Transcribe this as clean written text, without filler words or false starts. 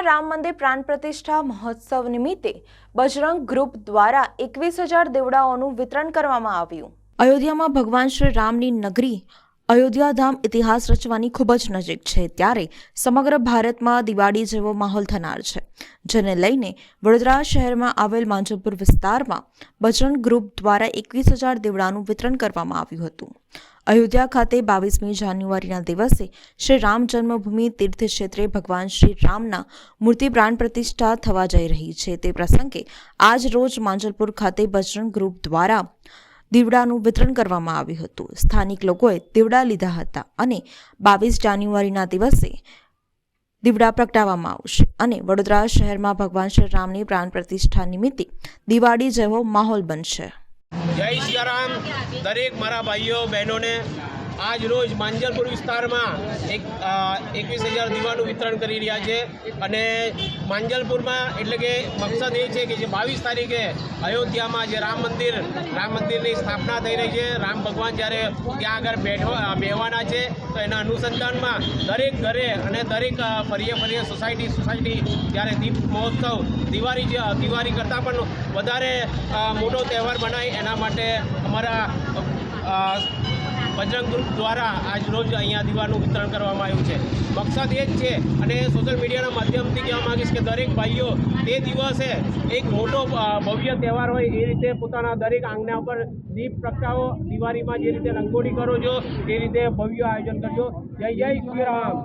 રામ મંદિર પ્રાણ પ્રતિષ્ઠા મહોત્સવ નિમિત્તે બજરંગ ગ્રુપ દ્વારા 21,000 દીવડાઓનું વિતરણ કરવામાં આવ્યું। અયોધ્યામાં ભગવાન શ્રી રામની નગરી અયોધ્યાધામ ઇતિહાસ રચવાની ખૂબ જ નજીક છે, ત્યારે સમગ્ર ભારતમાં દિવાળી જેવો માહોલ થનાર છે, જેને લઈને વડોદરા શહેરમાં આવેલ માંજલપુર વિસ્તારમાં બજરંગ ગ્રુપ દ્વારા 21,000 દીવડાનું વિતરણ કરવામાં આવ્યું હતું। અયોધ્યા ખાતે 22મી જાન્યુઆરીના દિવસે શ્રી રામ જન્મભૂમિ તીર્થ ક્ષેત્રે ભગવાન શ્રી રામના મૂર્તિ પ્રાણ પ્રતિષ્ઠા થવા જઈ રહી છે, તે પ્રસંગે આજ રોજ માંજલપુર ખાતે બજરંગ ગ્રુપ દ્વારા દીવડાનું વિતરણ કરવામાં આવ્યું હતું। સ્થાનિક લોકોએ દીવડા લીધા હતા અને 22 જાન્યુઆરીના દિવસે દીવડા પ્રગટાવવામાં આવશે અને વડોદરા શહેરમાં ભગવાન શ્રી રામની પ્રાણ પ્રતિષ્ઠા નિમિત્તે દિવાળી જેવો માહોલ બનશે। जय सियाराम। दरेक मारा भाईओ बहनों ने आज रोज માંજલપુર વિસ્તારમાં 21,000 દીવાનું વિતરણ કરી રહ્યા છે અને માંજલપુરમાં એટલે કે મકસદ એ છે કે જે 22 તારીખે અયોધ્યામાં જે રામ મંદિરની સ્થાપના થઈ રહી છે, રામ ભગવાન જ્યારે ત્યાં આગળ બેહવાના છે, તો એના અનુસંધાનમાં દરેક ઘરે અને દરેક ફરીએ સોસાયટી જ્યારે દીપ મહોત્સવ દિવાળી કરતાં પણ વધારે મોટો તહેવાર બનાય એના માટે અમારા બજરંગ ગ્રુપ દ્વારા આજ રોજ અહીંયા દીવાનું વિતરણ કરવામાં આવ્યું છે। મકસદ એ જ છે અને સોશિયલ મીડિયાના માધ્યમથી કહેવા માગીશ કે દરેક ભાઈઓ તે દિવસે એક મોટો ભવ્ય તહેવાર હોય એ રીતે પોતાના દરેક આંગણા પર દીપ પ્રગટાવો, દિવાળીમાં જે રીતે રંગોળી કરો છો તે રીતે ભવ્ય આયોજન કરજો। જય જય શ્રી રામ।